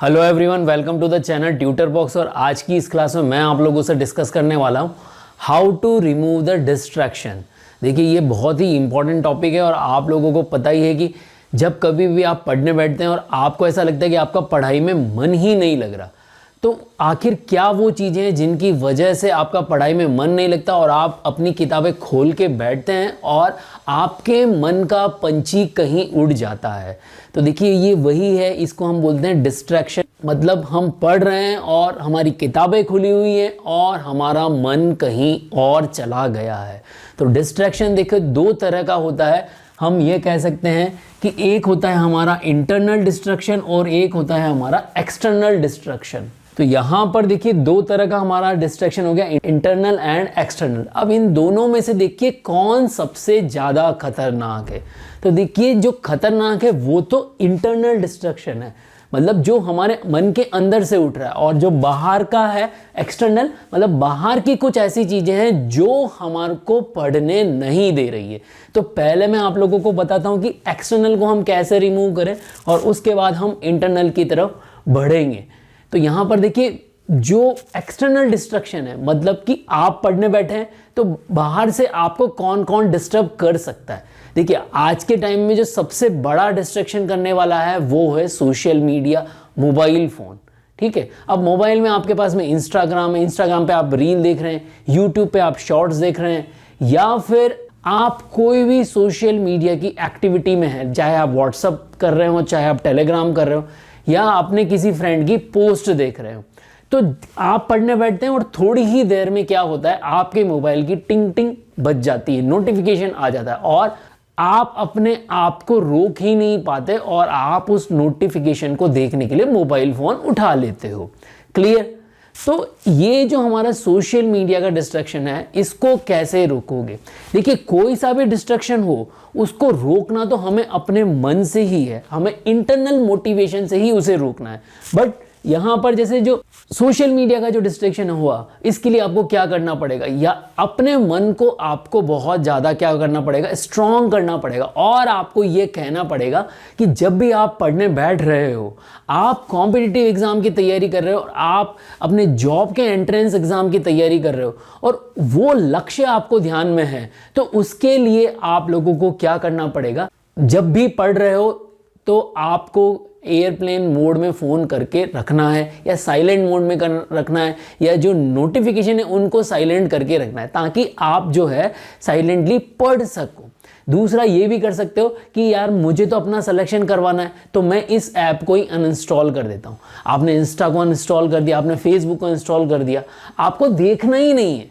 Hello everyone, welcome to the channel Tutor Box. और आज की इस क्लास में मैं आप लोगों से डिस्कस करने वाला हूँ how to remove the distraction. देखिए, ये बहुत ही इंपॉर्टेंट टॉपिक है और आप लोगों को पता ही है कि जब कभी भी आप पढ़ने बैठते हैं और आपको ऐसा लगता है कि आपका पढ़ाई में मन ही नहीं लग रहा, तो आखिर क्या वो चीज़ें हैं जिनकी वजह से आपका पढ़ाई में मन नहीं लगता और आप अपनी किताबें खोल के बैठते हैं और आपके मन का पंछी कहीं उड़ जाता है। तो देखिए, ये वही है, इसको हम बोलते हैं डिस्ट्रैक्शन। मतलब हम पढ़ रहे हैं और हमारी किताबें खुली हुई हैं और हमारा मन कहीं और चला गया है। तो डिस्ट्रैक्शन देखो दो तरह का होता है। हम ये कह सकते हैं कि एक होता है हमारा इंटरनल डिस्ट्रैक्शन और एक होता है हमारा एक्सटर्नल डिस्ट्रैक्शन। तो यहाँ पर देखिए दो तरह का हमारा डिस्ट्रैक्शन हो गया, इंटरनल एंड एक्सटर्नल। अब इन दोनों में से देखिए कौन सबसे ज़्यादा खतरनाक है। तो देखिए, जो खतरनाक है वो तो इंटरनल डिस्ट्रैक्शन है, मतलब जो हमारे मन के अंदर से उठ रहा है, और जो बाहर का है एक्सटर्नल, मतलब बाहर की कुछ ऐसी चीज़ें हैं जो हमारे को पढ़ने नहीं दे रही है। तो पहले मैं आप लोगों को बताता हूँ कि एक्सटर्नल को हम कैसे रिमूव करें और उसके बाद हम इंटरनल की तरफ बढ़ेंगे। तो यहाँ पर देखिए, जो एक्सटर्नल डिस्ट्रैक्शन है, मतलब कि आप पढ़ने बैठे हैं तो बाहर से आपको कौन कौन डिस्टर्ब कर सकता है। देखिए, आज के टाइम में जो सबसे बड़ा डिस्ट्रैक्शन करने वाला है वो है सोशल मीडिया, मोबाइल फ़ोन। ठीक है, अब मोबाइल में आपके पास में इंस्टाग्राम है, इंस्टाग्राम पे आप रील देख रहे हैं, यूट्यूब पे आप शॉर्ट्स देख रहे हैं, या फिर आप कोई भी सोशल मीडिया की एक्टिविटी में है, चाहे आप व्हाट्सअप कर रहे हो, चाहे आप टेलीग्राम कर रहे हो, या अपने किसी फ्रेंड की पोस्ट देख रहे हो। तो आप पढ़ने बैठते हैं और थोड़ी ही देर में क्या होता है, आपके मोबाइल की टिंग टिंग बज जाती है, नोटिफिकेशन आ जाता है और आप अपने आप को रोक ही नहीं पाते और आप उस नोटिफिकेशन को देखने के लिए मोबाइल फोन उठा लेते हो। क्लियर? तो ये जो हमारा सोशल मीडिया का डिस्ट्रैक्शन है, इसको कैसे रोकोगे? देखिए, कोई सा भी डिस्ट्रैक्शन हो, उसको रोकना तो हमें अपने मन से ही है, हमें इंटरनल मोटिवेशन से ही उसे रोकना है। बट यहाँ पर जैसे जो सोशल मीडिया का जो डिस्ट्रैक्शन हुआ, इसके लिए आपको क्या करना पड़ेगा, या अपने मन को आपको बहुत ज़्यादा क्या करना पड़ेगा, स्ट्रॉन्ग करना पड़ेगा। और आपको ये कहना पड़ेगा कि जब भी आप पढ़ने बैठ रहे हो, आप कॉम्पिटिटिव एग्जाम की तैयारी कर रहे हो और आप अपने जॉब के एंट्रेंस एग्जाम की तैयारी कर रहे हो और वो लक्ष्य आपको ध्यान में है, तो उसके लिए आप लोगों को क्या करना पड़ेगा, जब भी पढ़ रहे हो तो आपको एयरप्लेन मोड में फ़ोन करके रखना है, या साइलेंट मोड में रखना है, या जो नोटिफिकेशन है उनको साइलेंट करके रखना है, ताकि आप जो है साइलेंटली पढ़ सको। दूसरा ये भी कर सकते हो कि यार मुझे तो अपना सिलेक्शन करवाना है, तो मैं इस ऐप को ही अनइंस्टॉल कर देता हूँ। आपने इंस्टा को अनइंस्टॉल कर दिया, आपने फेसबुक को इंस्टॉल कर दिया, आपको देखना ही नहीं है।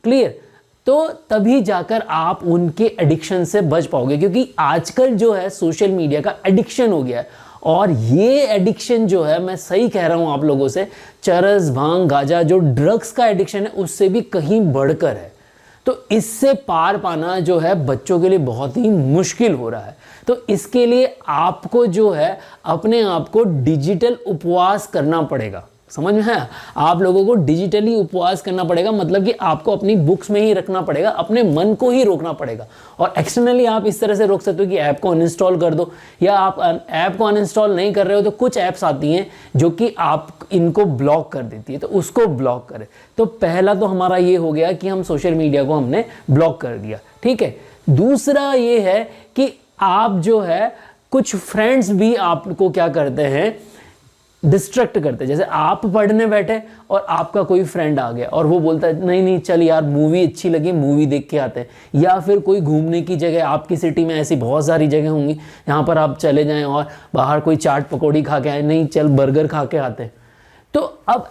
क्लियर? तो तभी जाकर आप उनके एडिक्शन से बच पाओगे, क्योंकि आजकल जो है सोशल मीडिया का एडिक्शन हो गया है। और ये एडिक्शन जो है, मैं सही कह रहा हूं आप लोगों से, चरस, भांग, गांजा, जो ड्रग्स का एडिक्शन है, उससे भी कहीं बढ़कर है। तो इससे पार पाना जो है बच्चों के लिए बहुत ही मुश्किल हो रहा है। तो इसके लिए आपको जो है अपने आप को डिजिटल उपवास करना पड़ेगा। समझ में है? आप लोगों को डिजिटली उपवास करना पड़ेगा, मतलब कि आपको अपनी बुक्स में ही रखना पड़ेगा, अपने मन को ही रोकना पड़ेगा। और एक्सटर्नली आप इस तरह से रोक सकते हो कि ऐप को अनइंस्टॉल कर दो, या आप ऐप को अनइंस्टॉल नहीं कर रहे हो तो कुछ ऐप्स आती हैं जो कि आप इनको ब्लॉक कर देती है, तो उसको ब्लॉक करें। तो पहला तो हमारा ये हो गया कि हम सोशल मीडिया को हमने ब्लॉक कर दिया। ठीक है, दूसरा ये है कि आप जो है कुछ फ्रेंड्स भी आपको क्या करते हैं, डिस्ट्रैक्ट करते। जैसे आप पढ़ने बैठे और आपका कोई फ्रेंड आ गया और वो बोलता है नहीं नहीं चल यार मूवी अच्छी लगी, मूवी देख के आते हैं। या फिर कोई घूमने की जगह, आपकी सिटी में ऐसी बहुत सारी जगह होंगी जहाँ पर आप चले जाएं और बाहर कोई चाट पकौड़ी खा के आए, नहीं चल बर्गर खा के आते हैं। तो अब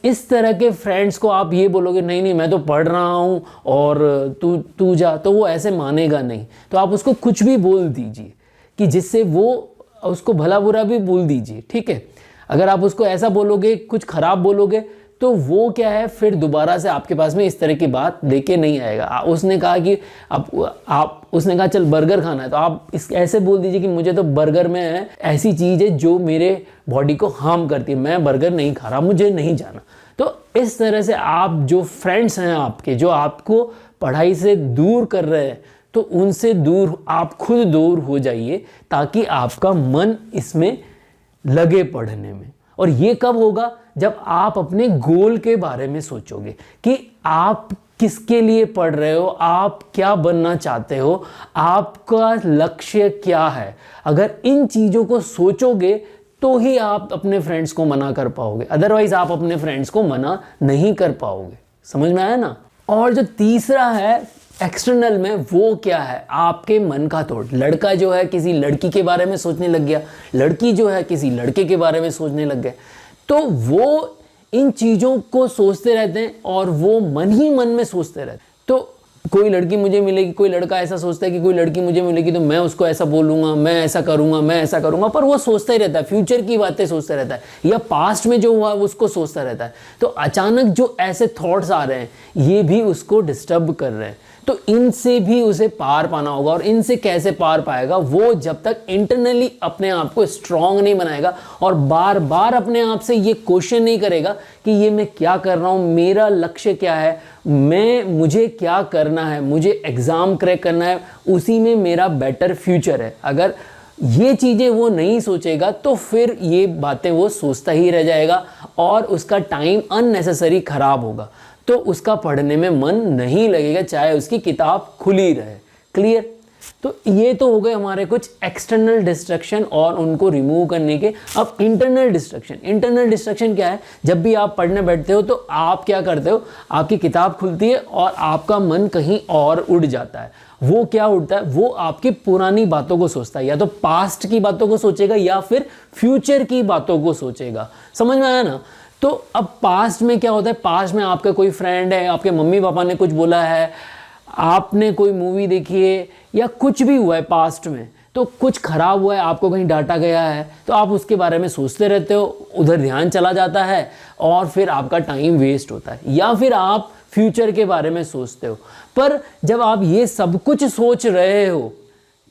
इस तरह के फ्रेंड्स को आप ये बोलोगे नहीं नहीं मैं तो पढ़ रहा हूँ और तू जा, तो वो ऐसे मानेगा नहीं। तो आप उसको कुछ भी बोल दीजिए कि जिससे वो उसको भला बुरा भी बोल दीजिए। ठीक है, अगर आप उसको ऐसा बोलोगे, कुछ खराब बोलोगे, तो वो क्या है, फिर दोबारा से आपके पास में इस तरह की बात लेके नहीं आएगा। उसने कहा कि उसने कहा चल बर्गर खाना है, तो आप ऐसे बोल दीजिए कि मुझे तो बर्गर में है ऐसी चीज़ है जो मेरे बॉडी को हार्म करती है, मैं बर्गर नहीं खा रहा, मुझे नहीं जाना। तो इस तरह से आप जो फ्रेंड्स हैं आपके, जो आपको पढ़ाई से दूर कर रहे हैं, तो उनसे दूर आप खुद दूर हो जाइए, ताकि आपका मन इसमें लगे पढ़ने में। और ये कब होगा? जब आप अपने गोल के बारे में सोचोगे कि आप किसके लिए पढ़ रहे हो, आप क्या बनना चाहते हो, आपका लक्ष्य क्या है। अगर इन चीज़ों को सोचोगे तो ही आप अपने फ्रेंड्स को मना कर पाओगे, अदरवाइज आप अपने फ्रेंड्स को मना नहीं कर पाओगे। समझ में आया ना? और जो तीसरा है एक्सटर्नल में, वो क्या है? आपके मन का थॉट। लड़का जो है किसी लड़की के बारे में सोचने लग गया, लड़की जो है किसी लड़के के बारे में सोचने लग गए, तो वो इन चीज़ों को सोचते रहते हैं और वो मन ही मन में सोचते रहते हैं। तो कोई लड़की मुझे मिलेगी, कोई लड़का ऐसा सोचता है कि कोई लड़की मुझे मिलेगी तो मैं उसको ऐसा बोलूँगा, मैं ऐसा करूँगा, मैं ऐसा करूँगा, पर वो सोचता ही रहता है, फ्यूचर की बातें सोचता रहता है या पास्ट में जो हुआ उसको सोचता रहता है। तो अचानक जो ऐसे थॉट्स आ रहे हैं ये भी उसको डिस्टर्ब कर रहे हैं। तो इनसे भी उसे पार पाना होगा, और इनसे कैसे पार पाएगा? वो जब तक इंटरनली अपने आप को स्ट्रांग नहीं बनाएगा और बार बार अपने आप से ये क्वेश्चन नहीं करेगा कि ये मैं क्या कर रहा हूँ, मेरा लक्ष्य क्या है, मुझे क्या करना है, मुझे एग्ज़ाम क्रैक करना है, उसी में मेरा बेटर फ्यूचर है। अगर ये चीज़ें वो नहीं सोचेगा तो फिर ये बातें वो सोचता ही रह जाएगा और उसका टाइम अननेसेसरी ख़राब होगा, तो उसका पढ़ने में मन नहीं लगेगा, चाहे उसकी किताब खुली रहे। क्लियर? तो ये तो हो गए हमारे कुछ एक्सटर्नल डिस्ट्रैक्शन और उनको रिमूव करने के। अब इंटरनल डिस्ट्रैक्शन। इंटरनल डिस्ट्रैक्शन क्या है? जब भी आप पढ़ने बैठते हो तो आप क्या करते हो, आपकी किताब खुलती है और आपका मन कहीं और उड़ जाता है। वो क्या उड़ता है? वो आपकी पुरानी बातों को सोचता है, या तो पास्ट की बातों को सोचेगा या फिर फ्यूचर की बातों को सोचेगा। समझ में आया ना? तो अब पास्ट में क्या होता है? पास्ट में आपका कोई फ्रेंड है, आपके मम्मी पापा ने कुछ बोला है, आपने कोई मूवी देखी है या कुछ भी हुआ है पास्ट में, तो कुछ खराब हुआ है, आपको कहीं डांटा गया है, तो आप उसके बारे में सोचते रहते हो, उधर ध्यान चला जाता है और फिर आपका टाइम वेस्ट होता है। या फिर आप फ्यूचर के बारे में सोचते हो। पर जब आप ये सब कुछ सोच रहे हो,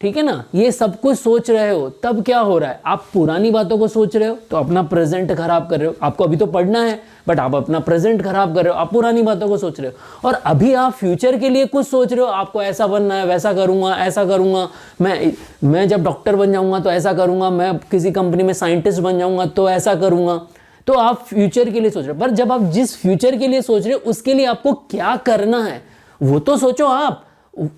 ठीक है ना, ये सब कुछ सोच रहे हो, तब क्या हो रहा है? आप पुरानी बातों को सोच रहे हो तो अपना प्रेजेंट खराब कर रहे हो। आपको अभी तो पढ़ना है बट आप अपना प्रेजेंट खराब कर रहे हो, आप पुरानी बातों को सोच रहे हो। और अभी आप फ्यूचर के लिए कुछ सोच रहे हो, आपको ऐसा बनना है, वैसा करूंगा, ऐसा करूंगा, मैं जब डॉक्टर बन जाऊंगा तो ऐसा करूंगा, मैं किसी कंपनी में साइंटिस्ट बन जाऊंगा तो ऐसा करूंगा। तो आप फ्यूचर के लिए सोच रहे हो, पर जब आप जिस फ्यूचर के लिए सोच रहे हो उसके लिए आपको क्या करना है वो तो सोचो। आप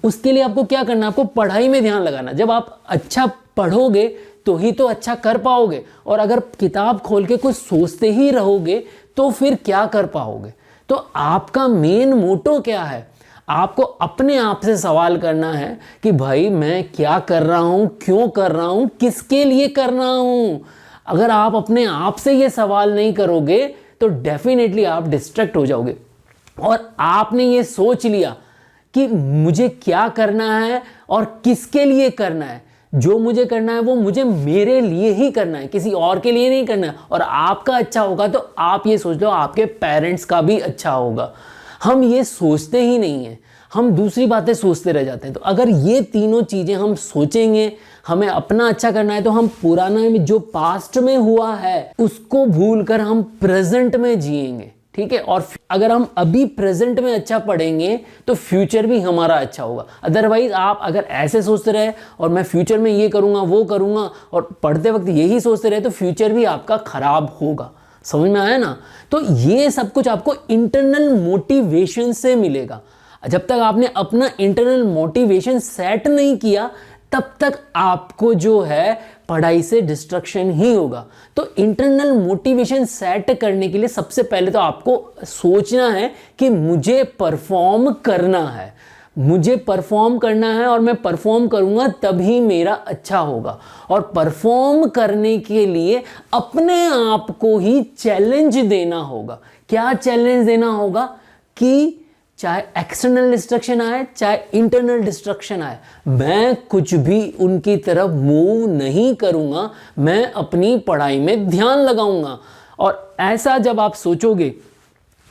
उसके लिए आपको क्या करना है? आपको पढ़ाई में ध्यान लगाना। जब आप अच्छा पढ़ोगे तो ही तो अच्छा कर पाओगे, और अगर किताब खोल के कुछ सोचते ही रहोगे तो फिर क्या कर पाओगे? तो आपका मेन मोटो क्या है? आपको अपने आप से सवाल करना है कि भाई मैं क्या कर रहा हूं, क्यों कर रहा हूं, किसके लिए कर रहा हूं। अगर आप अपने आप से ये सवाल नहीं करोगे तो डेफिनेटली आप डिस्ट्रैक्ट हो जाओगे। और आपने ये सोच लिया कि मुझे क्या करना है और किसके लिए करना है, जो मुझे करना है वो मुझे मेरे लिए ही करना है, किसी और के लिए नहीं करना है। और आपका अच्छा होगा तो आप ये सोच लो आपके पेरेंट्स का भी अच्छा होगा। हम ये सोचते ही नहीं हैं, हम दूसरी बातें सोचते रह जाते हैं। तो अगर ये तीनों चीज़ें हम सोचेंगे, हमें अपना अच्छा करना है, तो हम पुराना में जो पास्ट में हुआ है उसको भूलकर हम प्रेजेंट में जिएंगे। ठीक है? और अगर हम अभी प्रेजेंट में अच्छा पढ़ेंगे तो फ्यूचर भी हमारा अच्छा होगा। अदरवाइज आप अगर ऐसे सोचते रहे और मैं फ्यूचर में ये करूँगा वो करूँगा और पढ़ते वक्त यही सोचते रहे तो फ्यूचर भी आपका खराब होगा। समझ में आया ना? तो ये सब कुछ आपको इंटरनल मोटिवेशन से मिलेगा। जब तक आपने अपना इंटरनल मोटिवेशन सेट नहीं किया तब तक आपको जो है पढ़ाई से डिस्ट्रैक्शन ही होगा। तो इंटरनल मोटिवेशन सेट करने के लिए सबसे पहले तो आपको सोचना है कि मुझे परफॉर्म करना है, मुझे परफॉर्म करना है और मैं परफॉर्म करूंगा तभी मेरा अच्छा होगा। और परफॉर्म करने के लिए अपने आप को ही चैलेंज देना होगा। क्या चैलेंज देना होगा? कि चाहे एक्सटर्नल डिस्ट्रक्शन आए चाहे इंटरनल डिस्ट्रक्शन आए, मैं कुछ भी उनकी तरफ मूव नहीं करूंगा, मैं अपनी पढ़ाई में ध्यान लगाऊंगा। और ऐसा जब आप सोचोगे,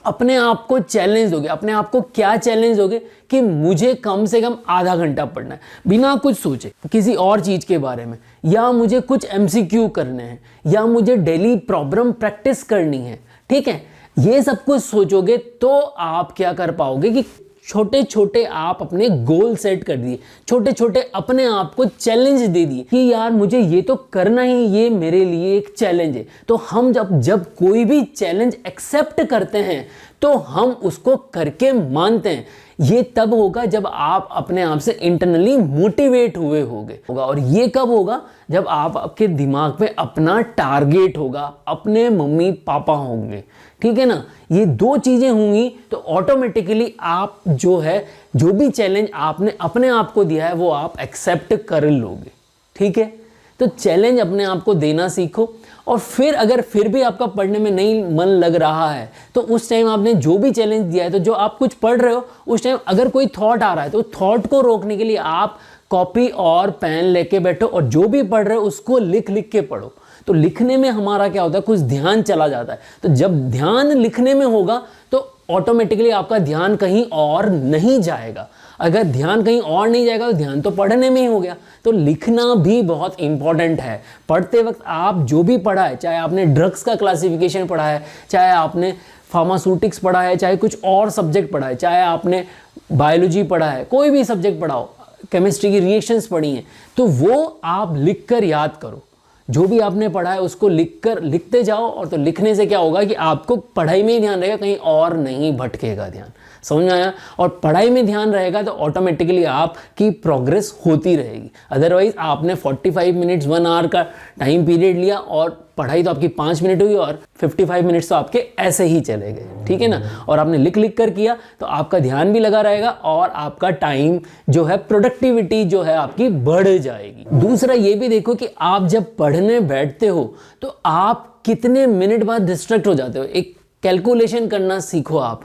अपने आप को चैलेंज दोगे, अपने आप को क्या चैलेंज दोगे कि मुझे कम से कम आधा घंटा पढ़ना है बिना कुछ सोचे किसी और चीज़ के बारे में, या मुझे कुछ MCQ करने हैं, या मुझे डेली प्रॉब्लम प्रैक्टिस करनी है। ठीक है? ये सब कुछ सोचोगे तो आप क्या कर पाओगे कि छोटे छोटे आप अपने गोल सेट कर दिए, छोटे छोटे अपने आप को चैलेंज दे दिए कि यार मुझे ये तो करना ही, ये मेरे लिए एक चैलेंज है। तो हम जब कोई भी चैलेंज एक्सेप्ट करते हैं तो हम उसको करके मानते हैं। ये तब होगा जब आप अपने आप से इंटरनली मोटिवेट हुए होगा। और ये कब होगा? जब आपके दिमाग में अपना टारगेट होगा, अपने मम्मी पापा होंगे, ठीक है ना। ये दो चीजें होंगी तो ऑटोमेटिकली आप जो भी चैलेंज आपने अपने आप को दिया है वो आप एक्सेप्ट कर लोगे, ठीक है। तो चैलेंज अपने आप को देना सीखो। और फिर अगर फिर भी आपका पढ़ने में नहीं मन लग रहा है तो उस टाइम आपने जो भी चैलेंज दिया है, तो जो आप कुछ पढ़ रहे हो उस टाइम अगर कोई थॉट आ रहा है तो थॉट को रोकने के लिए आप कॉपी और पेन लेके बैठो और जो भी पढ़ रहे हो उसको लिख लिख के पढ़ो। तो लिखने में हमारा क्या होता है, कुछ ध्यान चला जाता है। तो जब ध्यान लिखने में होगा तो ऑटोमेटिकली आपका ध्यान कहीं और नहीं जाएगा। अगर ध्यान कहीं और नहीं जाएगा तो ध्यान तो पढ़ने में ही हो गया। तो लिखना भी बहुत इंपॉर्टेंट है। पढ़ते वक्त आप जो भी पढ़ा है, चाहे आपने ड्रग्स का क्लासिफिकेशन पढ़ा है, चाहे आपने फार्मास्यूटिक्स पढ़ा है, चाहे कुछ और सब्जेक्ट पढ़ा है, चाहे आपने बायोलॉजी पढ़ा है, कोई भी सब्जेक्ट पढ़ा हो, केमिस्ट्री की रिएक्शंस पढ़ी हैं, तो वो आप लिख कर याद करो। जो भी आपने पढ़ा है उसको लिखते जाओ। और तो लिखने से क्या होगा कि आपको पढ़ाई में ही ध्यान रहेगा, कहीं और नहीं भटकेगा ध्यान। समझ में आया? और पढ़ाई में ध्यान रहेगा तो ऑटोमेटिकली आपकी प्रोग्रेस होती रहेगी। अदरवाइज आपने 45 मिनट्स 1 आवर का टाइम पीरियड लिया और पढ़ाई तो आपकी 5 मिनट हुई और 55 मिनट्स तो आपके ऐसे ही चले गए, ठीक है ना। और आपने लिख लिख कर किया तो आपका ध्यान भी लगा रहेगा और आपका टाइम जो है, प्रोडक्टिविटी जो है आपकी बढ़ जाएगी। दूसरा ये भी देखो कि आप जब पढ़ने बैठते हो तो आप कितने मिनट बाद डिस्ट्रैक्ट हो जाते हो। एक कैलकुलेशन करना सीखो आप।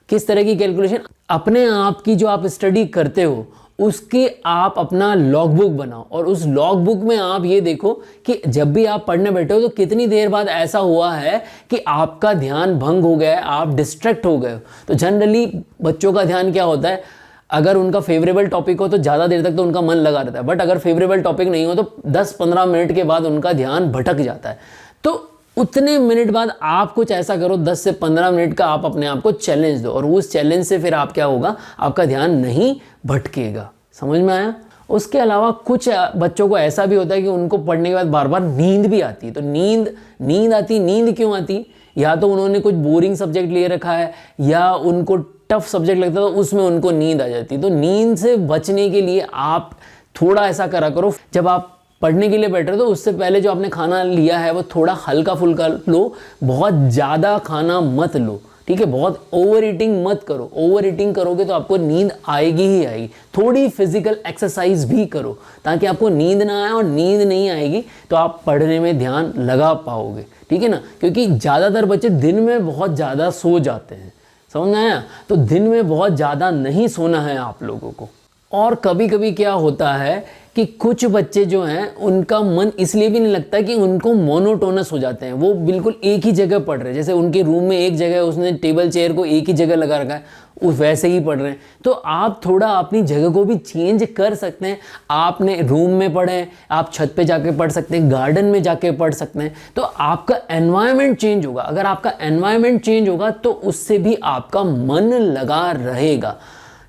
किस तरह की कैलकुलेशन? अपने आप की जो आप स्टडी करते हो उसके आप अपना लॉग बुक बनाओ और उस लॉग बुक में आप ये देखो कि जब भी आप पढ़ने बैठे हो तो कितनी देर बाद ऐसा हुआ है कि आपका ध्यान भंग हो गया है, आप डिस्ट्रैक्ट हो गए हो। तो जनरली बच्चों का ध्यान क्या होता है, अगर उनका फेवरेबल टॉपिक हो तो ज़्यादा देर तक तो उनका मन लगा रहता है, बट अगर फेवरेबल टॉपिक नहीं हो तो 10-15 मिनट के बाद उनका ध्यान भटक जाता है। तो उतने मिनट बाद आप कुछ ऐसा करो, 10 से 15 मिनट का आप अपने आप को चैलेंज दो और उस चैलेंज से फिर आप क्या होगा, आपका ध्यान नहीं भटकेगा। समझ में आया? उसके अलावा कुछ बच्चों को ऐसा भी होता है कि उनको पढ़ने के बाद बार बार नींद भी आती है। तो नींद क्यों आती? या तो उन्होंने कुछ बोरिंग सब्जेक्ट ले रखा है या उनको टफ सब्जेक्ट लगता है तो उसमें उनको नींद आ जाती है। तो नींद से बचने के लिए आप थोड़ा ऐसा करा करो, जब आप पढ़ने के लिए बैठ रहे हो तो उससे पहले जो आपने खाना लिया है वो थोड़ा हल्का फुल्का लो, बहुत ज़्यादा खाना मत लो, ठीक है। बहुत ओवर ईटिंग मत करो। ओवर ईटिंग करोगे तो आपको नींद आएगी ही आएगी। थोड़ी फिजिकल एक्सरसाइज भी करो ताकि आपको नींद ना आए, और नींद नहीं आएगी तो आप पढ़ने में ध्यान लगा पाओगे, ठीक है ना। क्योंकि ज़्यादातर बच्चे दिन में बहुत ज़्यादा सो जाते हैं। समझ में आया? तो दिन में बहुत ज़्यादा नहीं सोना है आप लोगों को। और कभी कभी क्या होता है कि कुछ बच्चे जो हैं उनका मन इसलिए भी नहीं लगता कि उनको मोनोटोनस हो जाते हैं, वो बिल्कुल एक ही जगह पढ़ रहे हैं। जैसे उनके रूम में एक जगह उसने टेबल चेयर को एक ही जगह लगा रखा है, उस वैसे ही पढ़ रहे हैं। तो आप थोड़ा अपनी जगह को भी चेंज कर सकते हैं। आपने रूम में पढ़े, आप छत पे जाके पढ़ सकते हैं, गार्डन में जाके पढ़ सकते हैं। तो आपका एनवायरनमेंट चेंज होगा। अगर आपका एनवायरनमेंट चेंज होगा तो उससे भी आपका मन लगा रहेगा,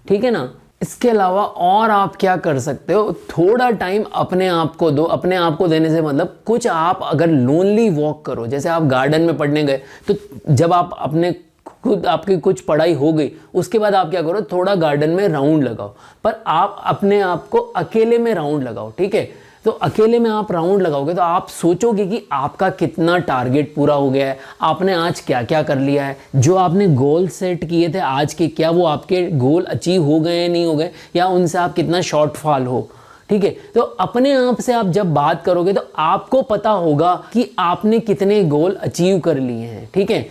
ठीक है ना। इसके अलावा और आप क्या कर सकते हो, थोड़ा टाइम अपने आप को दो। अपने आप को देने से मतलब कुछ आप अगर लोनली वॉक करो, जैसे आप गार्डन में पढ़ने गए तो जब आप अपने खुद आपकी कुछ पढ़ाई हो गई उसके बाद आप क्या करो, थोड़ा गार्डन में राउंड लगाओ, पर आप अपने आप को अकेले में राउंड लगाओ, ठीक है। तो अकेले में आप राउंड लगाओगे तो आप सोचोगे कि आपका कितना टारगेट पूरा हो गया है, आपने आज क्या क्या कर लिया है, जो आपने गोल सेट किए थे आज के, क्या वो आपके गोल अचीव हो गए नहीं हो गए, या उनसे आप कितना शॉर्टफॉल हो, ठीक है। तो अपने आप से आप जब बात करोगे तो आपको पता होगा कि आपने कितने गोल अचीव कर लिए हैं, ठीक है।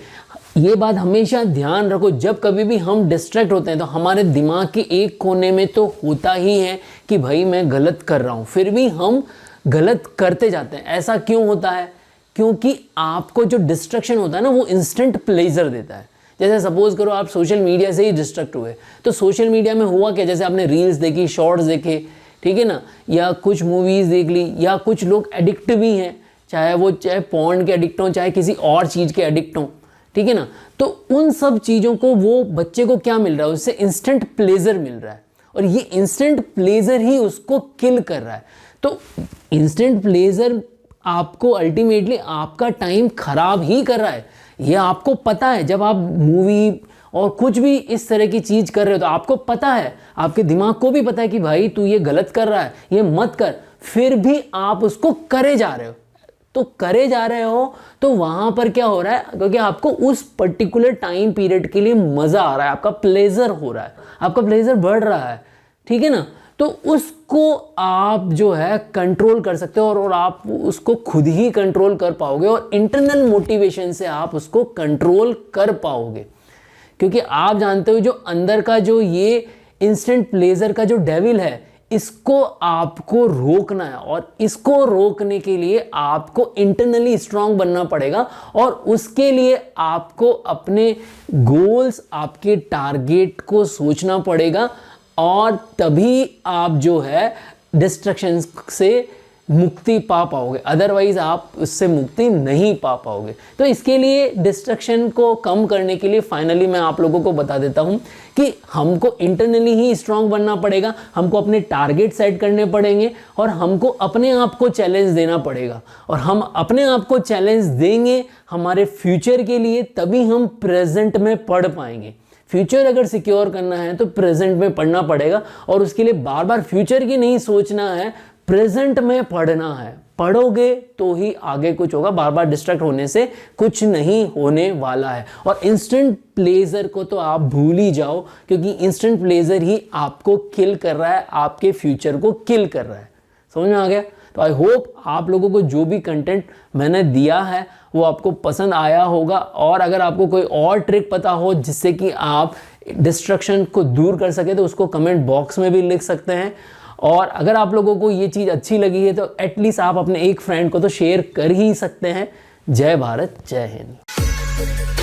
ये बात हमेशा ध्यान रखो, जब कभी भी हम डिस्ट्रैक्ट होते हैं तो हमारे दिमाग के एक कोने में तो होता ही है कि भाई मैं गलत कर रहा हूँ, फिर भी हम गलत करते जाते हैं। ऐसा क्यों होता है? क्योंकि आपको जो डिस्ट्रैक्शन होता है ना वो इंस्टेंट प्लेजर देता है। जैसे सपोज करो आप सोशल मीडिया से ही डिस्ट्रैक्ट हुए, तो सोशल मीडिया में हुआ क्या, जैसे आपने रील्स देखी, शॉर्ट्स देखे, ठीक है ना, या कुछ मूवीज़ देख ली, या कुछ लोग एडिक्ट भी हैं, चाहे वो चाहे पॉर्न के एडिक्ट हों, चाहे किसी और चीज़ के एडिक्ट हों, ठीक है ना। तो उन सब चीज़ों को वो बच्चे को क्या मिल रहा है, उससे इंस्टेंट प्लेजर मिल रहा है और ये इंस्टेंट प्लेजर ही उसको किल कर रहा है। तो इंस्टेंट प्लेजर आपको अल्टीमेटली आपका टाइम खराब ही कर रहा है, ये आपको पता है। जब आप मूवी और कुछ भी इस तरह की चीज़ कर रहे हो तो आपको पता है, आपके दिमाग को भी पता है कि भाई तू ये गलत कर रहा है, ये मत कर, फिर भी आप उसको करे जा रहे हो। तो करे जा रहे हो तो वहाँ पर क्या हो रहा है, क्योंकि आपको उस पर्टिकुलर टाइम पीरियड के लिए मज़ा आ रहा है, आपका प्लेजर हो रहा है, आपका प्लेजर बढ़ रहा है, ठीक है ना। तो उसको आप जो है कंट्रोल कर सकते हो और आप उसको खुद ही कंट्रोल कर पाओगे और इंटरनल मोटिवेशन से आप उसको कंट्रोल कर पाओगे। क्योंकि आप जानते हो जो अंदर का जो ये इंस्टेंट प्लेजर का जो डेविल है, इसको आपको रोकना है और इसको रोकने के लिए आपको इंटरनली स्ट्रांग बनना पड़ेगा और उसके लिए आपको अपने गोल्स, आपके टारगेट को सोचना पड़ेगा और तभी आप जो है डिस्ट्रैक्शन से मुक्ति पा पाओगे, अदरवाइज आप उससे मुक्ति नहीं पा पाओगे। तो इसके लिए डिस्ट्रैक्शन को कम करने के लिए फाइनली मैं आप लोगों को बता देता हूं कि हमको इंटरनली ही स्ट्रांग बनना पड़ेगा, हमको अपने टारगेट सेट करने पड़ेंगे और हमको अपने आप को चैलेंज देना पड़ेगा। और हम अपने आप को चैलेंज देंगे हमारे फ्यूचर के लिए, तभी हम प्रेजेंट में पढ़ पाएंगे। फ्यूचर अगर सिक्योर करना है तो प्रेजेंट में पढ़ना पड़ेगा और उसके लिए बार बार फ्यूचर की नहीं सोचना है, प्रेजेंट में पढ़ना है। पढ़ोगे तो ही आगे कुछ होगा, बार बार डिस्ट्रैक्ट होने से कुछ नहीं होने वाला है। और इंस्टेंट प्लेजर को तो आप भूल ही जाओ, क्योंकि इंस्टेंट प्लेजर ही आपको किल कर रहा है, आपके फ्यूचर को किल कर रहा है। समझ में आ गया? तो आई होप आप लोगों को जो भी कंटेंट मैंने दिया है वो आपको पसंद आया होगा। और अगर आपको कोई और ट्रिक पता हो जिससे कि आप डिस्ट्रैक्शन को दूर कर सके तो उसको कमेंट बॉक्स में भी लिख सकते हैं। और अगर आप लोगों को ये चीज़ अच्छी लगी है तो एटलीस्ट आप अपने एक फ्रेंड को तो शेयर कर ही सकते हैं। जय भारत, जय हिंद।